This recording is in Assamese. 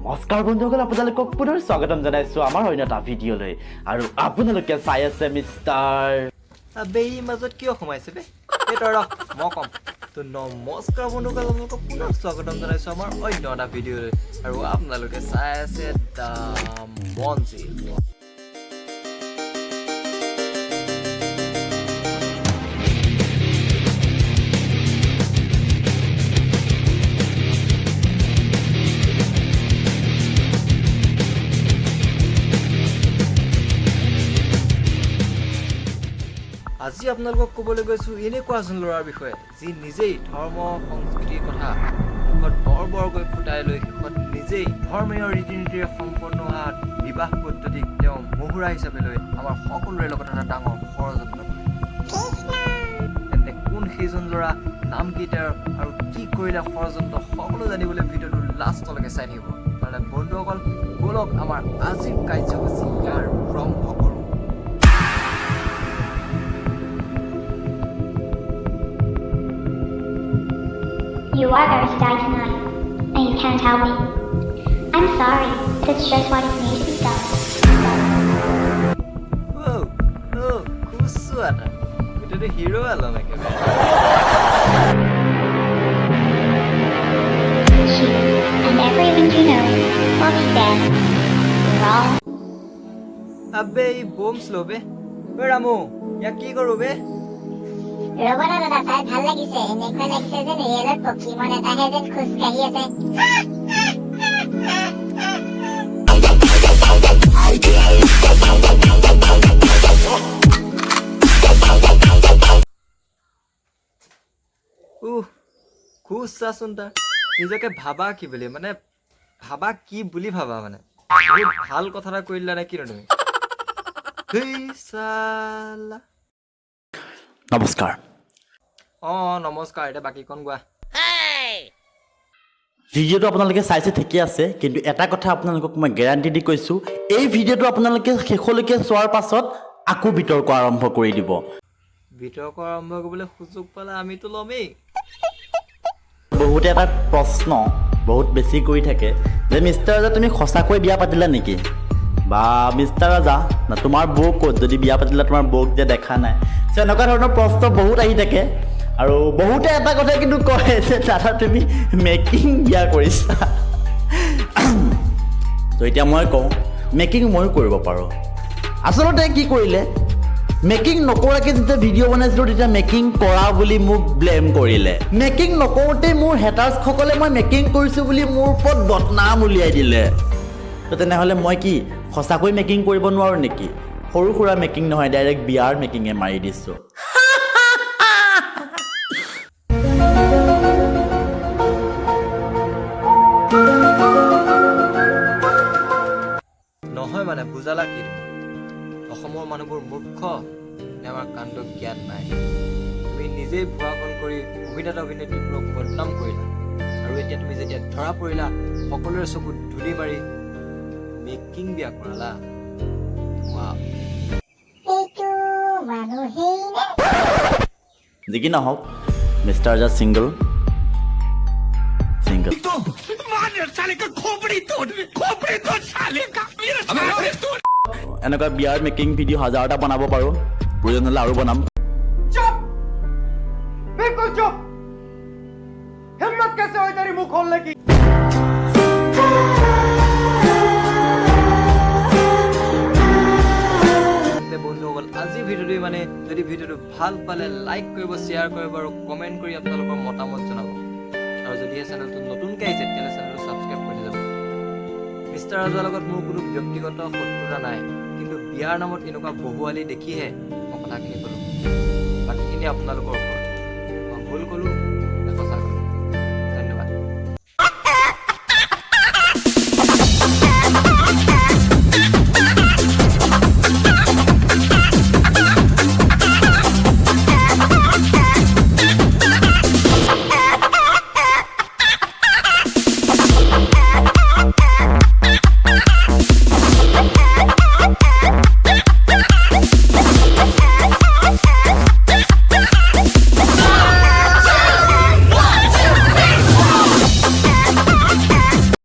নমস্কাৰ বন্ধুসকল, আপোনালোকক পুনৰ স্বাগতম জনাইছো আমাৰ অন্য এটা ভিডিঅ'লৈ। আৰু আপোনালোকে চাই আছে মিষ্টাৰ বেই মাজত কিয় সোমাইছে বে এইটো ৰ মই কম তো নমস্কাৰ বন্ধুসকল, আপোনালোকক পুনৰ স্বাগতম জনাইছো আমাৰ অন্য এটা ভিডিঅ'লৈ। আৰু আপোনালোকে চাই আছে দা মঞ্চি। আজি আপোনালোকক ক'বলৈ গৈছোঁ এনেকুৱা এজন ল'ৰাৰ বিষয়ে যি নিজেই ধৰ্ম সংস্কৃতিৰ কথা মুখত বৰকৈ ফুটাই লৈ শেষত নিজেই ধৰ্মীয় ৰীতি নীতিৰে সম্পন্ন হোৱা বিবাহ পদ্ধতিক তেওঁ মহুৰা হিচাপে লৈ আমাৰ সকলোৰে লগত এটা ডাঙৰ ষড়যন্ত্ৰ কৰে। তেন্তে কোন সেইজন ল'ৰা, নাম কি তেওঁৰ আৰু কি কৰিলে ষড়যন্ত্ৰ, সকলো জানিবলৈ ভিডিঅ'টো লাষ্টলৈকে চাই থাকিব। কাৰণে বন্ধুসকল ব'লক আমাৰ আজিৰ কাৰ্যসূচী ইয়াৰ আৰম্ভ কৰোঁ। You are going to die tonight, and you can't help me. I'm sorry, but it's just what needs to be done. খুশু এটা ভিডিঅ'টো হিৰো আলম একেবাৰে। She and everyone you know will be dead. We're all আবে এই বোম স্লো বে ৰামু ইয়াক কি কৰো বে ৰবনা দাদা চাই ভাল লাগিছে। এনেকুৱা লাগিছে যেন ৰিয়েলত পকিমন এটাহে যেন খোজকাঢ়ি আছে। খুশ চাচোন তাৰ নিজকে ভাবা কি বুলি মানে ভাবা কি বুলি ভাবা মানে বহুত ভাল কথা এটা কৈ দিলা নে কিনো তুমি চালা। নমস্কাৰ। নমস্কাৰ। এতিয়া বাকীখন গোৱা। ভিডিঅ'টো আপোনালোকে চাইছে ঠিকে আছে, কিন্তু এটা কথা আপোনালোকক মই গেৰাণ্টি দি কৈছোঁ, এই ভিডিঅ'টো আপোনালোকে শেষলৈকে চোৱাৰ পাছত আকৌ বিতৰ্ক আৰম্ভ কৰি দিব। বিতৰ্ক আৰম্ভ কৰিবলৈ সুযোগ পালে আমিতো ল'মেই। বহুতে এটা প্ৰশ্ন বহুত বেছি কৰি থাকে যে মিষ্টাৰ ৰাজা তুমি সঁচাকৈ বিয়া পাতিলা নেকি, বা মিষ্টাৰ ৰাজা না তোমাৰ বৌ ক'ত, যদি বিয়া পাতিলা তোমাৰ বৌক যে দেখা নাই। চ' এনেকুৱা ধৰণৰ প্ৰশ্ন বহুত আহি থাকে। আৰু বহুতে এটা কথা কিন্তু কয় যে দাদা তুমি মেকিং বিয়া কৰিছা। ত' এতিয়া মই কওঁ মেকিং ময়ো কৰিব পাৰোঁ। আচলতে কি কৰিলে, মেকিং নকৰাকৈ যেতিয়া ভিডিঅ' বনাইছিলোঁ তেতিয়া মেকিং কৰা বুলি মোক ব্লেম কৰিলে। মেকিং নকৰোঁতেই মোৰ হেটাৰ্ছসকলে মই মেকিং কৰিছোঁ বুলি মোৰ ওপৰত বদনাম উলিয়াই দিলে। তো তেনেহ'লে মই কি সঁচাকৈ মেকিং কৰিব নোৱাৰোঁ নেকি? সৰু সুৰা মেকিং নহয়, ডাইৰেক্ট বিয়াৰ মেকিঙে মাৰি দিছোঁ। নহয় মানে বুজালা কি তুমি? অসমৰ মানুহবোৰ মূৰ্খ নে আমাৰ কাণ্ড জ্ঞান নাই? তুমি নিজেই ভুৱাখন কৰি অভিনেতা অভিনেত্ৰীবোৰক বদনাম কৰিলা, আৰু এতিয়া তুমি যেতিয়া ধৰা পৰিলা সকলোৰে চকুত ধূলি মাৰি মেকিং বিয়া কৰালা। এইটো মানুহেই নে? যি কি নহওক, মিষ্টাৰ ৰাজা ছিংগল। এনেকুৱা বিয়াৰ মেকিং ভিডিঅ' 1000টা বনাব পাৰোঁ, প্ৰয়োজন হ'লে আৰু বনাম। बिल्कुल चुप। हिम्मत कैसे हुई तेरी मुंह खोलने की? বন্ধুসকল আজিৰ ভিডিঅ'টো মানে যদি ভিডিঅ'টো ভাল পালে লাইক কৰিব, শ্বেয়াৰ কৰিব আৰু কমেণ্ট কৰি আপোনালোকৰ মতামত জনাব। আৰু যদিহে চেনেলটো নতুনকৈ আহিছে তেতিয়াহ'লে চেনেলটো ছাবস্ক্ৰাইব কৰি যাব। মিষ্টাৰ ৰাজাৰ লগত মোৰ কোনো ব্যক্তিগত শত্ৰুতা নাই, কিন্তু বিয়াৰ নামত এনেকুৱা বহুৱালি দেখিহে মই কথাখিনি ক'লোঁ। বাকীখিনি আপোনালোকৰ ওপৰত। মই ভুল ক'লোঁ